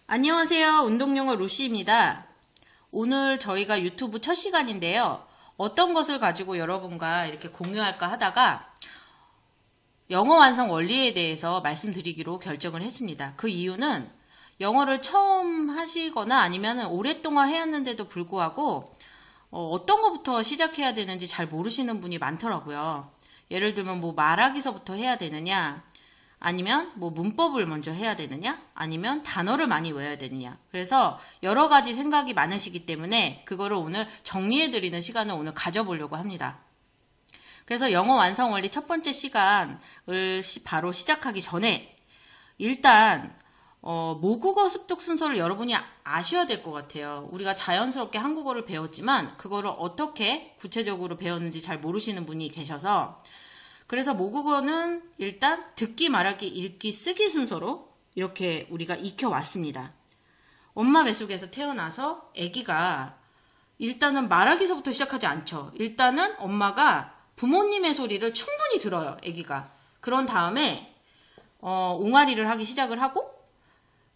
안녕하세요. 운동영어 루시입니다. 오늘 저희가 유튜브 첫 시간인데요. 어떤 것을 가지고 여러분과 이렇게 공유할까 하다가 영어 완성 원리에 대해서 말씀드리기로 결정을 했습니다. 그 이유는 영어를 처음 하시거나 아니면 오랫동안 해왔는데도 불구하고 어떤 것부터 시작해야 되는지 잘 모르시는 분이 많더라고요. 예를 들면 뭐 말하기서부터 해야 되느냐, 아니면 뭐 문법을 먼저 해야 되느냐, 아니면 단어를 많이 외워야 되느냐. 그래서 여러 가지 생각이 많으시기 때문에 그거를 오늘 정리해드리는 시간을 오늘 가져보려고 합니다. 그래서 영어 완성 원리 첫 번째 시간을 바로 시작하기 전에 일단 모국어 습득 순서를 여러분이 아셔야 될 것 같아요. 우리가 자연스럽게 한국어를 배웠지만 그거를 어떻게 구체적으로 배웠는지 잘 모르시는 분이 계셔서, 그래서 모국어는 일단 듣기, 말하기, 읽기, 쓰기 순서로 이렇게 우리가 익혀왔습니다. 엄마 뱃속에서 태어나서 아기가 일단은 말하기서부터 시작하지 않죠. 일단은 엄마가 부모님의 소리를 충분히 들어요, 아기가. 그런 다음에 옹알이를 하기 시작을 하고,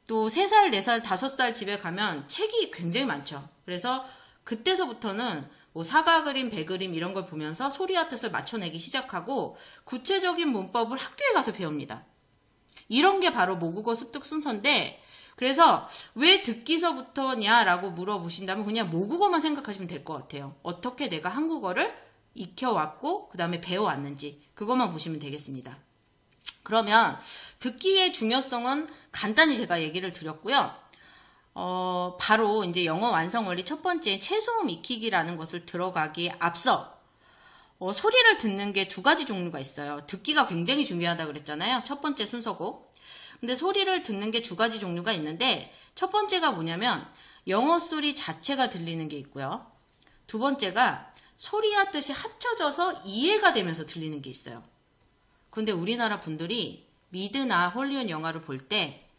또 3살, 4살, 5살 집에 가면 책이 굉장히 많죠. 그래서 그때서부터는 뭐 사과 그림, 배 그림 이런 걸 보면서 소리와 뜻을 맞춰내기 시작하고 구체적인 문법을 학교에 가서 배웁니다. 이런 게 바로 모국어 습득 순서인데, 그래서 왜 듣기서부터냐라고 물어보신다면 그냥 모국어만 생각하시면 될 것 같아요. 어떻게 내가 한국어를 익혀왔고 그 다음에 배워왔는지 그것만 보시면 되겠습니다. 그러면 듣기의 중요성은 간단히 제가 얘기를 드렸고요. 바로 이제 영어 완성 원리 첫 번째 최소음 익히기라는 것을 들어가기에 앞서 소리를 듣는 게 2가지 종류가 있어요. 듣기가 굉장히 중요하다 그랬잖아요. 첫 번째 순서고. 근데 소리를 듣는 게 2가지 종류가 있는데, 첫 번째가 뭐냐면 영어 소리 자체가 들리는 게 있고요. 두 번째가 소리와 뜻이 합쳐져서 이해가 되면서 들리는 게 있어요. 근데 우리나라 분들이 미드나 헐리우드 영화를 볼 때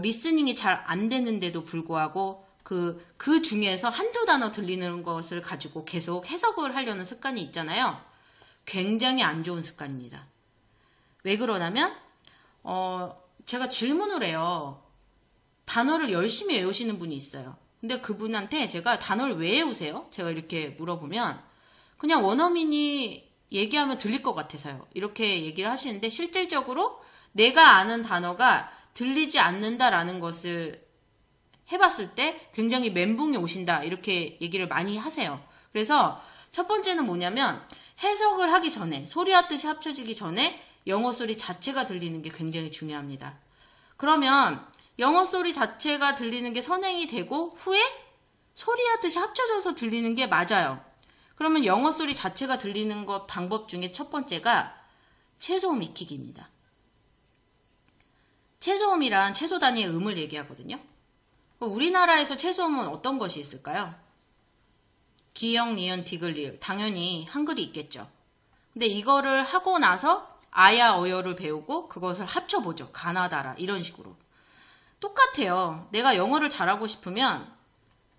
리스닝이 잘 안 되는데도 불구하고 그 중에서 한두 단어 들리는 것을 가지고 계속 해석을 하려는 습관이 있잖아요. 굉장히 안 좋은 습관입니다. 왜 그러냐면 제가 질문을 해요. 단어를 열심히 외우시는 분이 있어요. 근데 그분한테 제가 단어를 왜 외우세요? 제가 이렇게 물어보면 그냥 원어민이 얘기하면 들릴 것 같아서요. 이렇게 얘기를 하시는데, 실질적으로 내가 아는 단어가 들리지 않는다라는 것을 해봤을 때 굉장히 멘붕이 오신다, 이렇게 얘기를 많이 하세요. 그래서 첫 번째는 뭐냐면 해석을 하기 전에, 소리와 뜻이 합쳐지기 전에 영어 소리 자체가 들리는 게 굉장히 중요합니다. 그러면 영어 소리 자체가 들리는 게 선행이 되고 후에 소리와 뜻이 합쳐져서 들리는 게 맞아요. 그러면 영어 소리 자체가 들리는 것 방법 중에 첫 번째가 최소음 익히기입니다. 최소음이란 최소 단위의 음을 얘기하거든요. 우리나라에서 최소음은 어떤 것이 있을까요? 기역, 니은, 디귿, 리을. 당연히 한글이 있겠죠. 근데 이거를 하고 나서 아야, 어여를 배우고 그것을 합쳐보죠. 가나다라 이런 식으로. 똑같아요. 내가 영어를 잘하고 싶으면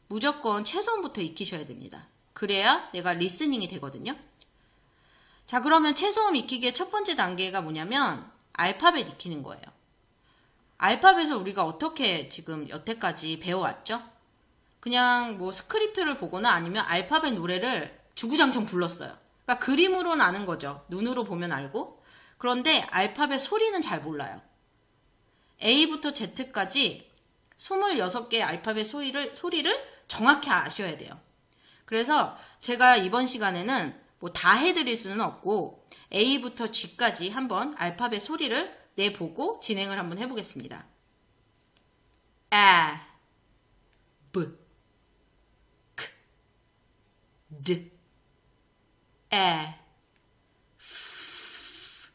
무조건 최소음부터 익히셔야 됩니다. 그래야 내가 리스닝이 되거든요. 자, 그러면 최소음 익히기의 첫 번째 단계가 뭐냐면 알파벳 익히는 거예요. 알파벳을 우리가 어떻게 지금 여태까지 배워왔죠? 그냥 뭐 스크립트를 보거나 아니면 알파벳 노래를 주구장창 불렀어요. 그러니까 그림으로는 아는 거죠. 눈으로 보면 알고. 그런데 알파벳 소리는 잘 몰라요. A부터 Z까지 26개의 알파벳 소리를 정확히 아셔야 돼요. 그래서 제가 이번 시간에는 뭐 다 해드릴 수는 없고 A부터 G까지 한번 알파벳 소리를 내보고 진행을 한번 해보겠습니다. A, B, K, D, E, F,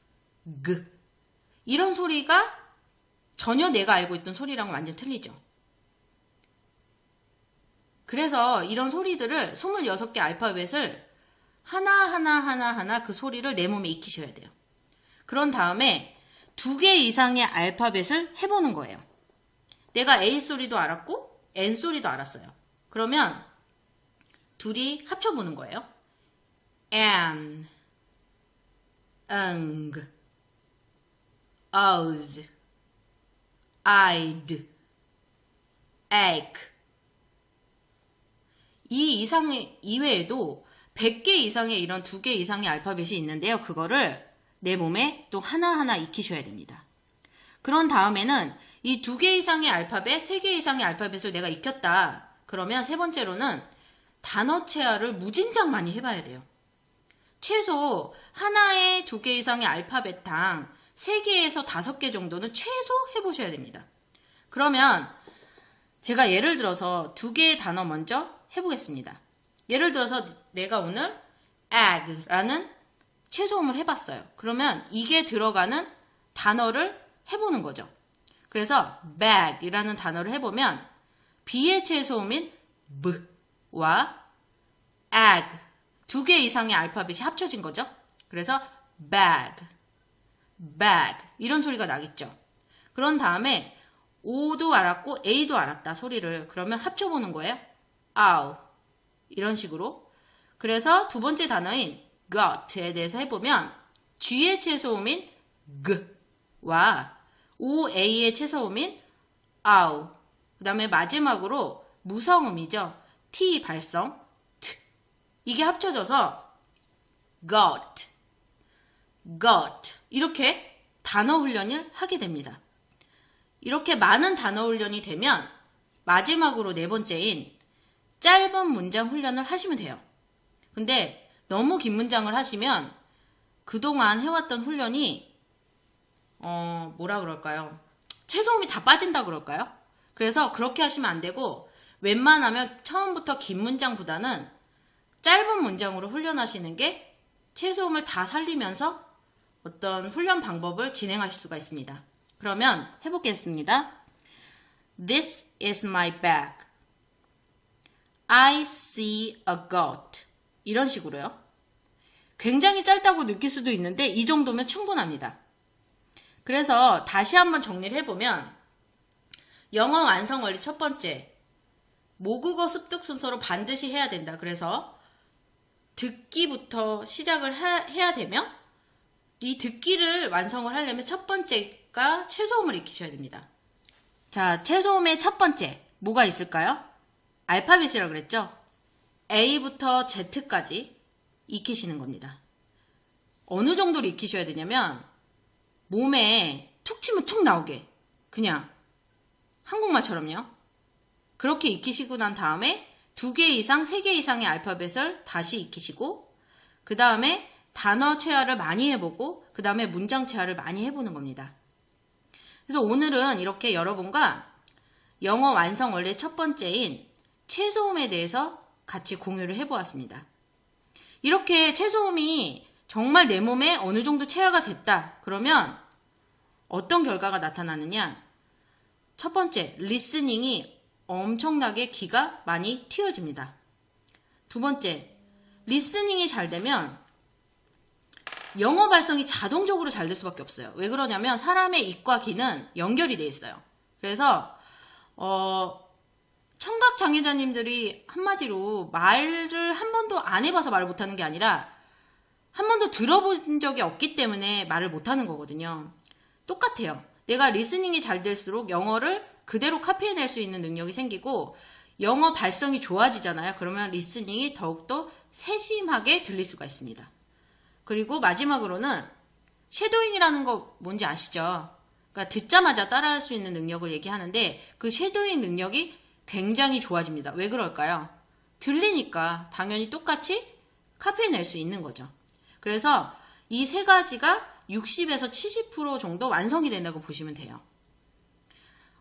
G. 이런 소리가 전혀 내가 알고 있던 소리랑은 완전 틀리죠. 그래서 이런 소리들을 26개 알파벳을 하나 그 소리를 내 몸에 익히셔야 돼요. 그런 다음에 2개 이상의 알파벳을 해보는 거예요. 내가 A 소리도 알았고 N 소리도 알았어요. 그러면 둘이 합쳐보는 거예요. N, 응, oz, eyed, egg. 이 이외에도 100개 이상의 이런 2개 이상의 알파벳이 있는데요. 그거를 내 몸에 또 하나하나 익히셔야 됩니다. 그런 다음에는 이 2개 이상의 알파벳, 3개 이상의 알파벳을 내가 익혔다. 그러면 세 번째로는 단어 체화를 무진장 많이 해봐야 돼요. 최소 하나에 2개 이상의 알파벳당 3개에서 5개 정도는 최소 해보셔야 됩니다. 그러면 제가 예를 들어서 2개의 단어 먼저 해보겠습니다. 예를 들어서 내가 오늘 egg라는 최소음을 해봤어요. 그러면 이게 들어가는 단어를 해보는 거죠. 그래서 bag이라는 단어를 해보면 B의 최소음인 B와 egg 2개 이상의 알파벳이 합쳐진 거죠. 그래서 bag, bag 이런 소리가 나겠죠. 그런 다음에 O도 알았고 A도 알았다 소리를 그러면 합쳐보는 거예요. ow 이런 식으로. 그래서 두 번째 단어인 got에 대해서 해보면 G의 최소음인 G와 OA의 최소음인 ow 그 다음에 마지막으로 무성음이죠. T 발성 T 이게 합쳐져서 got, got 이렇게 단어 훈련을 하게 됩니다. 이렇게 많은 단어 훈련이 되면 마지막으로 네 번째인 짧은 문장 훈련을 하시면 돼요. 근데 너무 긴 문장을 하시면 그동안 해왔던 훈련이 뭐라 그럴까요? 최소음이 다 빠진다 그럴까요? 그래서 그렇게 하시면 안 되고 웬만하면 처음부터 긴 문장보다는 짧은 문장으로 훈련하시는 게 최소음을 다 살리면서 어떤 훈련 방법을 진행하실 수가 있습니다. 그러면 해보겠습니다. This is my bag. I see a goat. 이런 식으로요. 굉장히 짧다고 느낄 수도 있는데 이 정도면 충분합니다. 그래서 다시 한번 정리를 해보면 영어 완성 원리 첫 번째, 모국어 습득 순서로 반드시 해야 된다. 그래서 듣기부터 시작을 해야 되며 이 듣기를 완성을 하려면 첫 번째가 최소음을 익히셔야 됩니다. 자, 최소음의 첫 번째 뭐가 있을까요? 알파벳이라고 그랬죠? A부터 Z까지 익히시는 겁니다. 어느 정도로 익히셔야 되냐면 몸에 툭 치면 툭 나오게 그냥 한국말처럼요. 그렇게 익히시고 난 다음에 2개 이상, 3개 이상의 알파벳을 다시 익히시고 그 다음에 단어 체화를 많이 해보고 그 다음에 문장 체화를 많이 해보는 겁니다. 그래서 오늘은 이렇게 여러분과 영어 완성 원리 첫 번째인 최소음에 대해서 같이 공유를 해보았습니다. 이렇게 최소음이 정말 내 몸에 어느 정도 체화가 됐다. 그러면 어떤 결과가 나타나느냐? 첫 번째, 리스닝이 엄청나게 귀가 많이 트여집니다. 두 번째, 리스닝이 잘 되면 영어 발성이 자동적으로 잘 될 수밖에 없어요. 왜 그러냐면 사람의 입과 귀는 연결이 돼 있어요. 그래서 청각 장애자님들이 한마디로 말을 한 번도 안 해봐서 말을 못하는 게 아니라 한 번도 들어본 적이 없기 때문에 말을 못하는 거거든요. 똑같아요. 내가 리스닝이 잘 될수록 영어를 그대로 카피해낼 수 있는 능력이 생기고 영어 발성이 좋아지잖아요. 그러면 리스닝이 더욱더 세심하게 들릴 수가 있습니다. 그리고 마지막으로는 쉐도잉이라는 거 뭔지 아시죠? 그러니까 듣자마자 따라할 수 있는 능력을 얘기하는데 그 쉐도잉 능력이 굉장히 좋아집니다. 왜 그럴까요? 들리니까 당연히 똑같이 카피해낼 수 있는 거죠. 그래서 이 세 가지가 60에서 70% 정도 완성이 된다고 보시면 돼요.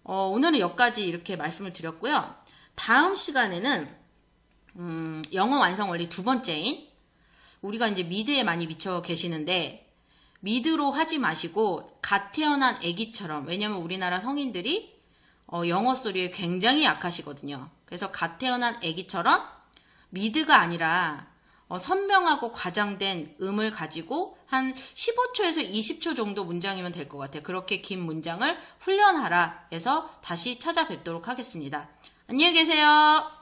오늘은 여기까지 이렇게 말씀을 드렸고요. 다음 시간에는 영어 완성 원리 두 번째인 우리가 이제 미드에 많이 미쳐 계시는데 미드로 하지 마시고 갓 태어난 아기처럼, 왜냐면 우리나라 성인들이 영어 소리에 굉장히 약하시거든요. 그래서 갓 태어난 아기처럼 미드가 아니라 선명하고 과장된 음을 가지고 한 15초에서 20초 정도 문장이면 될 것 같아요. 그렇게 긴 문장을 훈련하라 해서 다시 찾아뵙도록 하겠습니다. 안녕히 계세요.